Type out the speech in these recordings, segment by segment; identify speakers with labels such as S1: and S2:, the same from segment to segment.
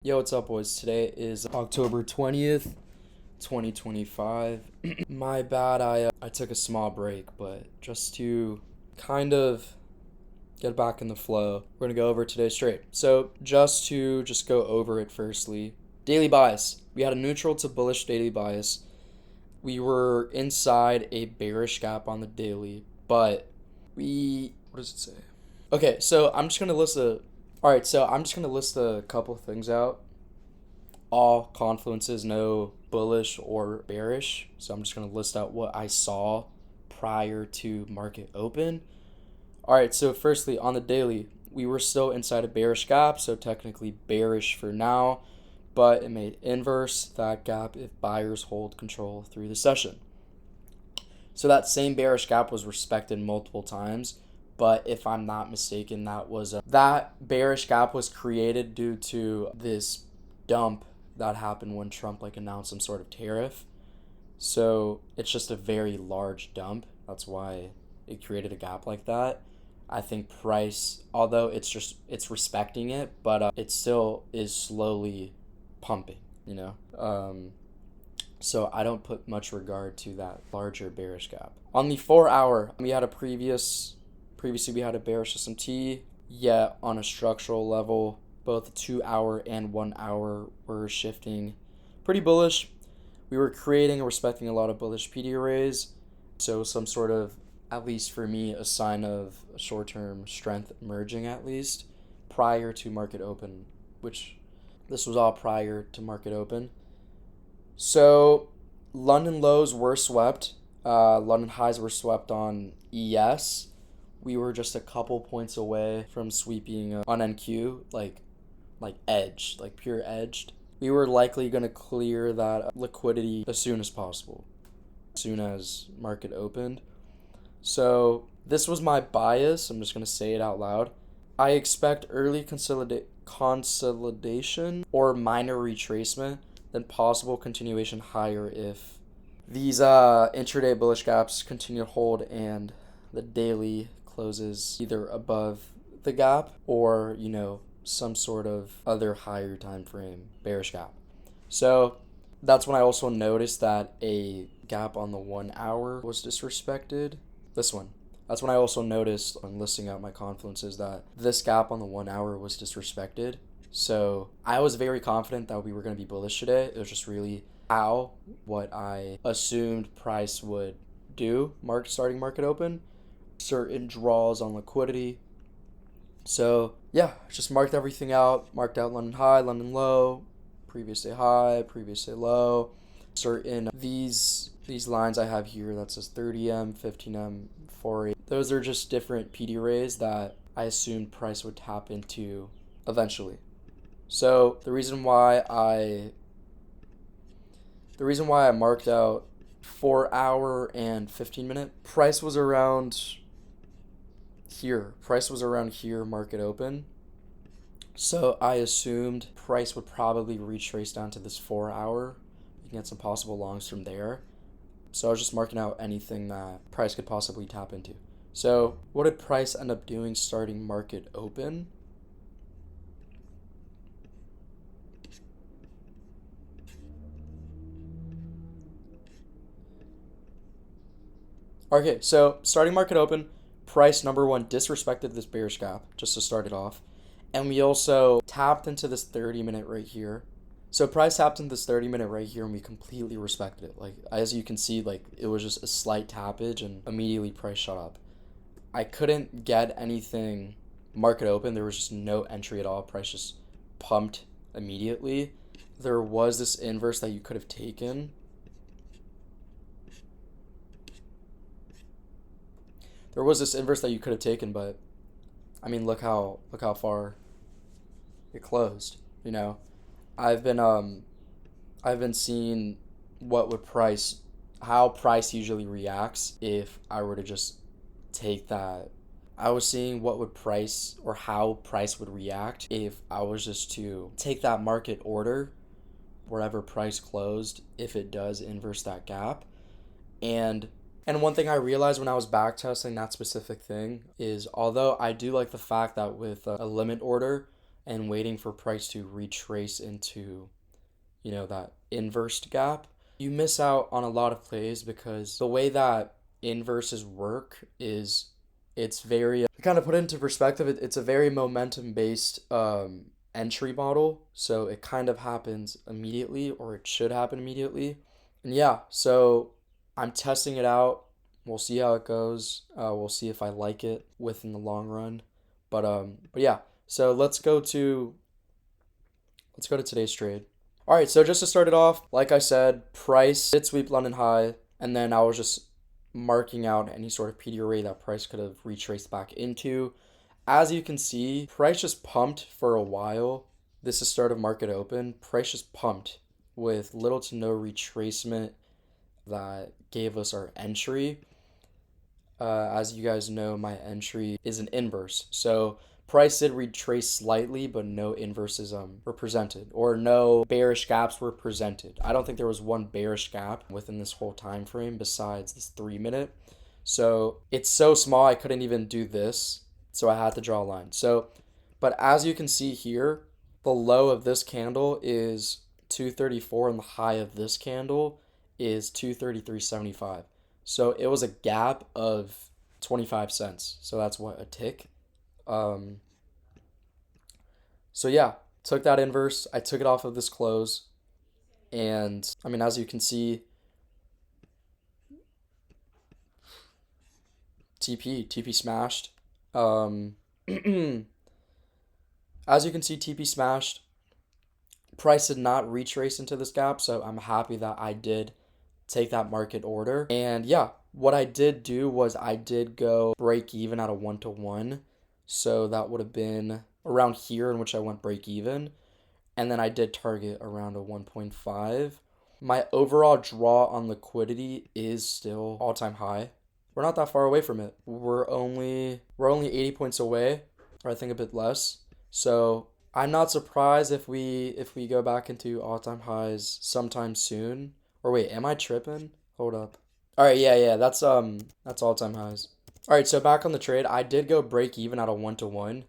S1: Yo, what's up, boys? Today is October 20th, 2025. My bad, I took a small break, but just to kind of get back in the flow, we're gonna go over today's trade. So, just go over it firstly. Daily bias. We had a neutral to bullish daily bias. We were inside a bearish gap on the daily, but what does it say? Okay, so I'm just gonna list a couple things out. All confluences, no bullish or bearish. So I'm just gonna list out what I saw prior to market open. All right, so firstly, on the daily, we were still inside a bearish gap, so technically bearish for now, but it made inverse that gap if buyers hold control through the session. So that same bearish gap was respected multiple times, but if I'm not mistaken, that bearish gap was created due to this dump that happened when Trump announced some sort of tariff. So it's just a very large dump. That's why it created a gap like that. I think price, although it's respecting it, but it still is slowly pumping. You know. So I don't put much regard to that larger bearish gap. On the 4 hour, previously we had a bearish SMT, yet on a structural level, both the 2 hour and 1 hour were shifting pretty bullish. We were creating and respecting a lot of bullish PD arrays, so some sort of, at least for me, a sign of short-term strength emerging at least prior to market open, which this was all prior to market open. So London lows were swept. London highs were swept on ES. We were just a couple points away from sweeping on NQ, like edged, like pure edged. We were likely going to clear that liquidity as soon as possible, as soon as market opened. So this was my bias. I'm just going to say it out loud. I expect early consolidation or minor retracement, then possible continuation higher if these intraday bullish gaps continue to hold and the daily closes either above the gap or some sort of other higher time frame bearish gap. So that's when I also noticed that a gap on the 1 hour was disrespected. This one. That's when I also noticed on listing out my confluences that this gap on the 1 hour was disrespected. So I was very confident that we were going to be bullish today. It was just really what I assumed price would do starting market open, certain draws on liquidity. So yeah, just marked everything out, marked out London high, London low, previous day high, previous day low, certain these lines I have here that says 30M, 15M, 4A. Those are just different PD arrays that I assumed price would tap into eventually. So the reason why I marked out 4 hour and 15 minute, price was around here. Market open. So I assumed price would probably retrace down to this 4 hour. You can get some possible longs from there. So I was just marking out anything that price could possibly tap into. So what did price end up doing starting market open? Okay, so starting market open, price number one disrespected this bearish gap just to start it off. And we also tapped into this 30 minute right here. So price tapped into this 30 minute right here and we completely respected it. As you can see, it was just a slight tappage and immediately price shot up. I couldn't get anything market open. There was just no entry at all. Price just pumped immediately. There was this inverse that you could have taken. But I mean, look how far it closed. I've been seeing how price usually reacts if I were to just take that. I was seeing how price would react if I was just to take that market order wherever price closed if it does inverse that gap. And one thing I realized when I was back testing that specific thing is, although I do like the fact that with a limit order and waiting for price to retrace into, that inverse gap, you miss out on a lot of plays because the way that inverses work is it's very, to kind of put it into perspective, it's a very momentum based entry model. So it kind of happens immediately, or it should happen immediately. And yeah, so I'm testing it out. We'll see how it goes. We'll see if I like it within the long run. But yeah. So let's go to today's trade. All right, so just to start it off, like I said, price did sweep London high, and then I was just marking out any sort of PD array that price could have retraced back into. As you can see, price just pumped for a while. This is start of market open. Price just pumped with little to no retracement that gave us our entry. As you guys know, my entry is an inverse. So price did retrace slightly, but no inverses were presented, or no bearish gaps were presented. I don't think there was one bearish gap within this whole time frame besides this 3 minute. So it's so small I couldn't even do this. So I had to draw a line. But as you can see here, the low of this candle is 234 and the high of this candle is 233.75. So it was a gap of 25 cents. So that's what, a tick. So yeah, took that inverse. I took it off of this close. And I mean, as you can see, TP smashed. As you can see, TP smashed. Price did not retrace into this gap, so I'm happy that I did take that market order. And yeah, what I did do was I did go break even at a 1-to-1. So that would have been around here, in which I went break even. And then I did target around a 1.5. My overall draw on liquidity is still all-time high. We're not that far away from it. We're only 80 points away, or I think a bit less. So I'm not surprised if we go back into all-time highs sometime soon. Or wait, am I tripping? Hold up. All right, yeah, that's all-time highs. All right, so back on the trade, I did go break even at a 1-to-1.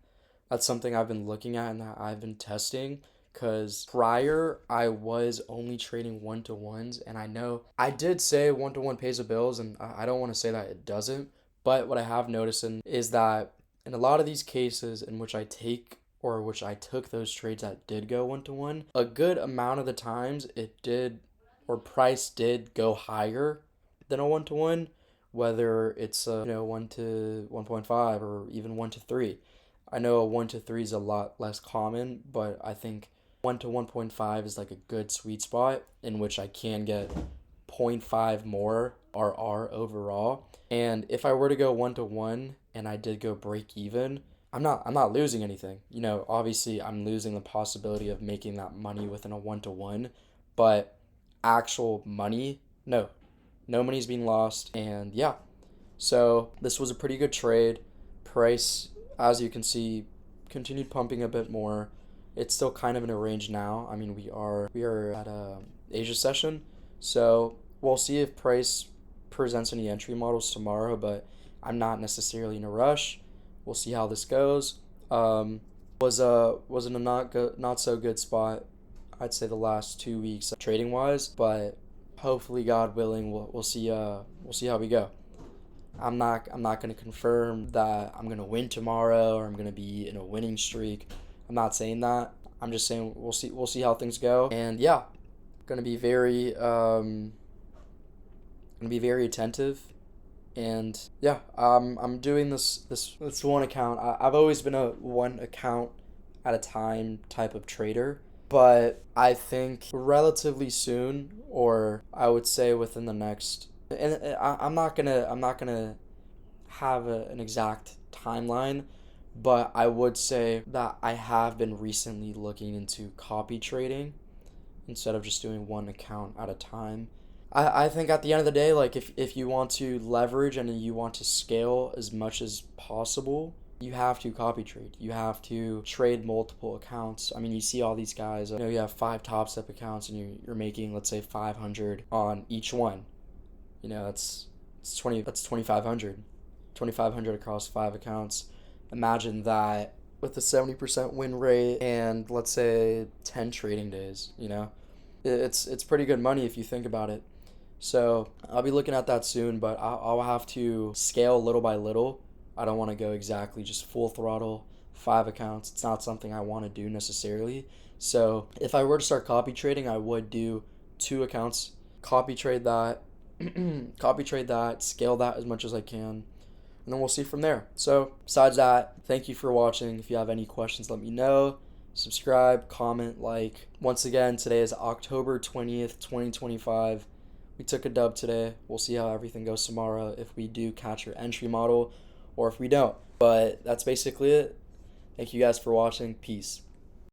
S1: That's something I've been looking at and that I've been testing, because prior I was only trading 1-to-1s, and I know I did say 1-to-1 pays the bills, and I don't want to say that it doesn't, but what I have noticed is that in a lot of these cases in which I took those trades that did go 1-to-1, a good amount of the times it did, or price did go higher than a 1-to-1, whether it's 1 to 1.5 or even 1-to-3. I know a 1-to-3 is a lot less common, but I think 1 to 1.5 is like a good sweet spot in which I can get 0.5 more RR overall. And if I were to go 1-to-1 and I did go break even, I'm not losing anything. Obviously I'm losing the possibility of making that money within a 1-to-1, but actual money, no money's being lost. And yeah, so this was a pretty good trade. Price, as you can see, continued pumping a bit more. It's still kind of in a range now. I mean, we are at a Asia session, so we'll see if price presents any entry models tomorrow, but I'm not necessarily in a rush. We'll see how this goes. Was in a not so good spot, I'd say, the last 2 weeks trading wise, but hopefully, God willing, we'll see how we go. I'm not gonna confirm that I'm gonna win tomorrow or I'm gonna be in a winning streak. I'm not saying that. I'm just saying we'll see how things go. And yeah, gonna be very attentive. And yeah, I'm doing this one account. I've always been a one account at a time type of trader, but I think relatively soon, or I would say within the next, and I'm not gonna have an exact timeline, but I would say that I have been recently looking into copy trading instead of just doing one account at a time. I think at the end of the day, like if you want to leverage and you want to scale as much as possible, you have to copy trade. You have to trade multiple accounts. I mean, you see all these guys, you have 5 Top Step accounts and you're making, let's say, 500 on each one. That's 2,500 across 5 accounts. Imagine that with a 70% win rate and let's say 10 trading days, you know? It's pretty good money if you think about it. So I'll be looking at that soon, but I'll have to scale little by little. I don't want to go exactly just full throttle, 5 accounts. It's not something I want to do necessarily. So if I were to start copy trading, I would do 2 accounts, copy trade that, copy trade that, scale that as much as I can, and then we'll see from there. So besides that, thank you for watching. If you have any questions, let me know. Subscribe, comment, like. Once again, today is October 20th, 2025. We took a dub today. We'll see how everything goes tomorrow, if we do catch your entry model or if we don't. But that's basically it. Thank you guys for watching. Peace.